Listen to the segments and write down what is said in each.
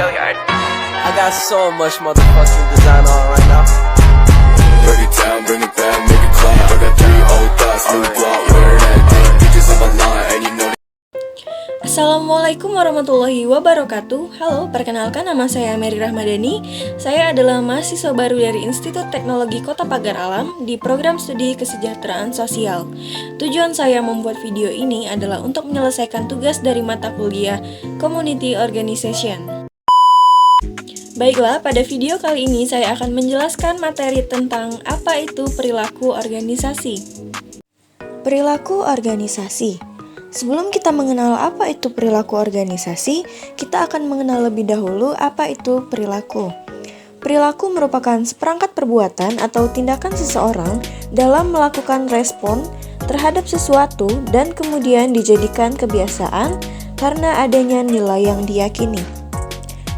I got so much motherfucking design on right now. Break it down, bring it back, make it clap. I got 3 old thoughts, new block, wear that thing. Bitches on my line, and you know. Assalamualaikum warahmatullahi wabarakatuh. Halo, perkenalkan nama saya Mary Rahmadani. Saya adalah mahasiswa baru dari Institut Teknologi Kota Pagar Alam di program studi kesejahteraan sosial. Tujuan saya membuat video ini adalah untuk menyelesaikan tugas dari mata kuliah Community Organization. Baiklah, pada video kali ini saya akan menjelaskan materi tentang apa itu perilaku organisasi. Perilaku organisasi. Sebelum kita mengenal apa itu perilaku organisasi, kita akan mengenal lebih dahulu apa itu perilaku. Perilaku merupakan seperangkat perbuatan atau tindakan seseorang dalam melakukan respon terhadap sesuatu dan kemudian dijadikan kebiasaan karena adanya nilai yang diyakini.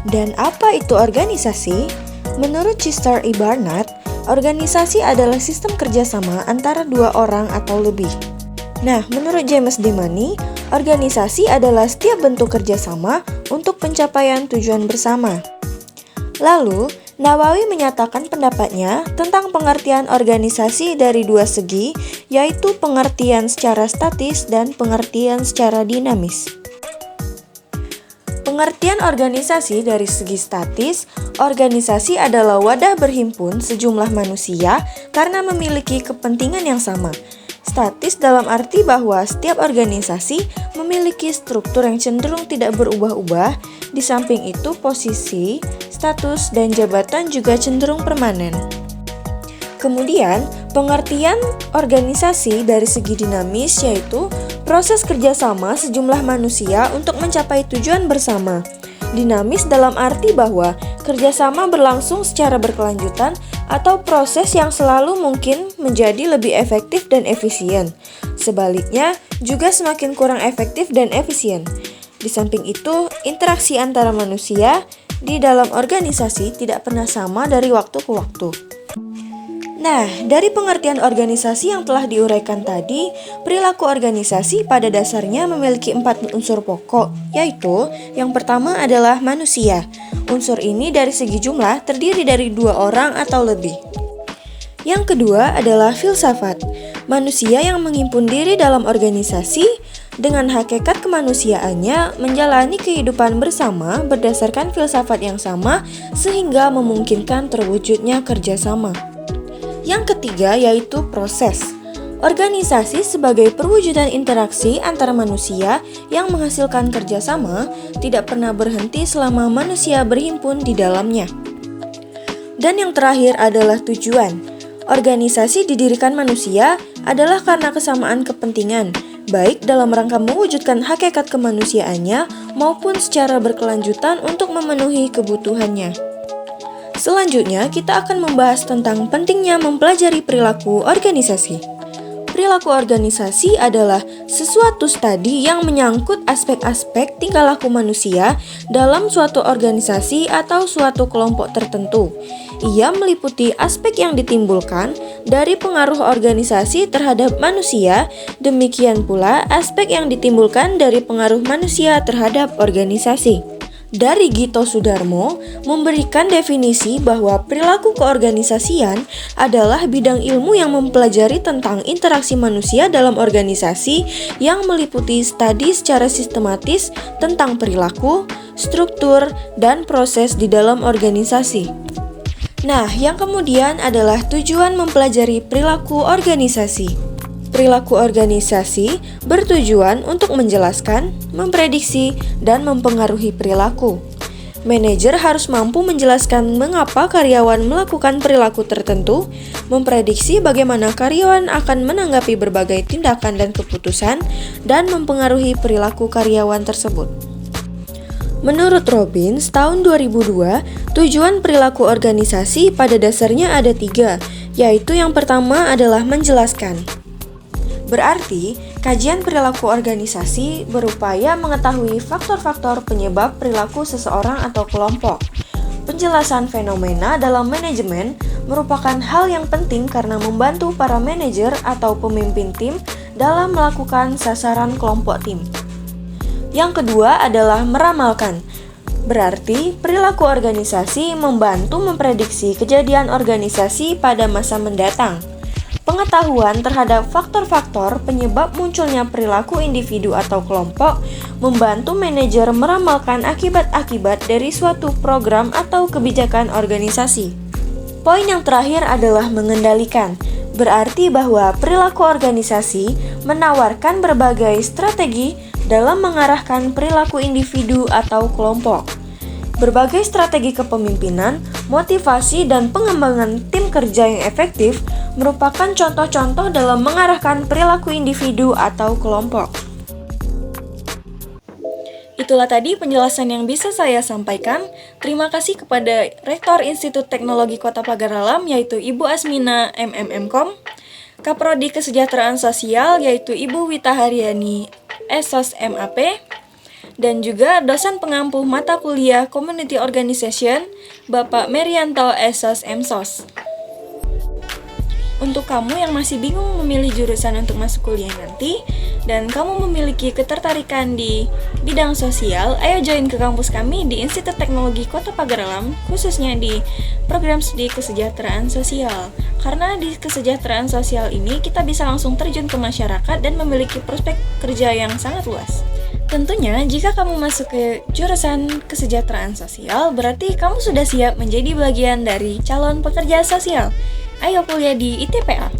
Dan apa itu organisasi? Menurut Chester E. Barnard, organisasi adalah sistem kerjasama antara dua orang atau lebih. Nah, menurut James D. Money, organisasi adalah setiap bentuk kerjasama untuk pencapaian tujuan bersama. Lalu, Nawawi menyatakan pendapatnya tentang pengertian organisasi dari dua segi, yaitu pengertian secara statis dan pengertian secara dinamis. Pengertian organisasi dari segi statis, organisasi adalah wadah berhimpun sejumlah manusia karena memiliki kepentingan yang sama. Statis dalam arti bahwa setiap organisasi memiliki struktur yang cenderung tidak berubah-ubah, di samping itu posisi, status, dan jabatan juga cenderung permanen. Kemudian, pengertian organisasi dari segi dinamis yaitu proses kerjasama sejumlah manusia untuk mencapai tujuan bersama. Dinamis dalam arti bahwa kerjasama berlangsung secara berkelanjutan atau proses yang selalu mungkin menjadi lebih efektif dan efisien. Sebaliknya, juga semakin kurang efektif dan efisien. Di samping itu, interaksi antara manusia di dalam organisasi tidak pernah sama dari waktu ke waktu. Nah, dari pengertian organisasi yang telah diuraikan tadi, perilaku organisasi pada dasarnya memiliki 4 unsur pokok, yaitu yang pertama adalah manusia. Unsur ini dari segi jumlah terdiri dari 2 orang atau lebih. Yang kedua adalah filsafat. Manusia yang menghimpun diri dalam organisasi dengan hakikat kemanusiaannya menjalani kehidupan bersama berdasarkan filsafat yang sama sehingga memungkinkan terwujudnya kerjasama. Yang ketiga yaitu proses. Organisasi sebagai perwujudan interaksi antara manusia yang menghasilkan kerjasama tidak pernah berhenti selama manusia berhimpun di dalamnya. Dan yang terakhir adalah tujuan. Organisasi didirikan manusia adalah karena kesamaan kepentingan, baik dalam rangka mewujudkan hakikat kemanusiaannya maupun secara berkelanjutan untuk memenuhi kebutuhannya. Selanjutnya, kita akan membahas tentang pentingnya mempelajari perilaku organisasi. Perilaku organisasi adalah sesuatu studi yang menyangkut aspek-aspek tingkah laku manusia dalam suatu organisasi atau suatu kelompok tertentu. Ia meliputi aspek yang ditimbulkan dari pengaruh organisasi terhadap manusia, demikian pula aspek yang ditimbulkan dari pengaruh manusia terhadap organisasi. Dari Gito Sudarmo memberikan definisi bahwa perilaku keorganisasian adalah bidang ilmu yang mempelajari tentang interaksi manusia dalam organisasi yang meliputi studi secara sistematis tentang perilaku, struktur, dan proses di dalam organisasi. Nah, yang kemudian adalah tujuan mempelajari perilaku organisasi. Perilaku organisasi bertujuan untuk menjelaskan, memprediksi, dan mempengaruhi perilaku. Manajer harus mampu menjelaskan mengapa karyawan melakukan perilaku tertentu, memprediksi bagaimana karyawan akan menanggapi berbagai tindakan dan keputusan, dan mempengaruhi perilaku karyawan tersebut. Menurut Robbins, tahun 2002, tujuan perilaku organisasi pada dasarnya ada 3, yaitu yang pertama adalah menjelaskan. Berarti, kajian perilaku organisasi berupaya mengetahui faktor-faktor penyebab perilaku seseorang atau kelompok. Penjelasan fenomena dalam manajemen merupakan hal yang penting karena membantu para manajer atau pemimpin tim dalam melakukan sasaran kelompok tim. Yang kedua adalah meramalkan. Berarti, perilaku organisasi membantu memprediksi kejadian organisasi pada masa mendatang. Pengetahuan terhadap faktor-faktor penyebab munculnya perilaku individu atau kelompok membantu manajer meramalkan akibat-akibat dari suatu program atau kebijakan organisasi. Poin yang terakhir adalah mengendalikan. Berarti bahwa perilaku organisasi menawarkan berbagai strategi dalam mengarahkan perilaku individu atau kelompok. Berbagai strategi kepemimpinan, motivasi, dan pengembangan tim kerja yang efektif merupakan contoh-contoh dalam mengarahkan perilaku individu atau kelompok. Itulah tadi penjelasan yang bisa saya sampaikan. Terima kasih kepada Rektor Institut Teknologi Kota Pagar Alam yaitu Ibu Asmina MMM.Com, Kaprodi Kesejahteraan Sosial yaitu Ibu Wita Haryani SOS MAP, dan juga dosen pengampu mata kuliah Community Organization Bapak Merianto SOS MSOS. Untuk kamu yang masih bingung memilih jurusan untuk masuk kuliah nanti, dan kamu memiliki ketertarikan di bidang sosial, ayo join ke kampus kami di Institut Teknologi Kota Pagar Alam, khususnya di program studi kesejahteraan sosial. Karena di kesejahteraan sosial ini kita bisa langsung terjun ke masyarakat dan memiliki prospek kerja yang sangat luas. Tentunya, jika kamu masuk ke jurusan kesejahteraan sosial, berarti kamu sudah siap menjadi bagian dari calon pekerja sosial. Ayo kuliah di ITPA.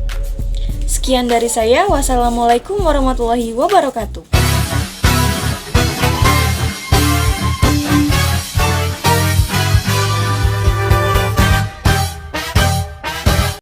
Sekian dari saya. Wassalamualaikum warahmatullahi wabarakatuh.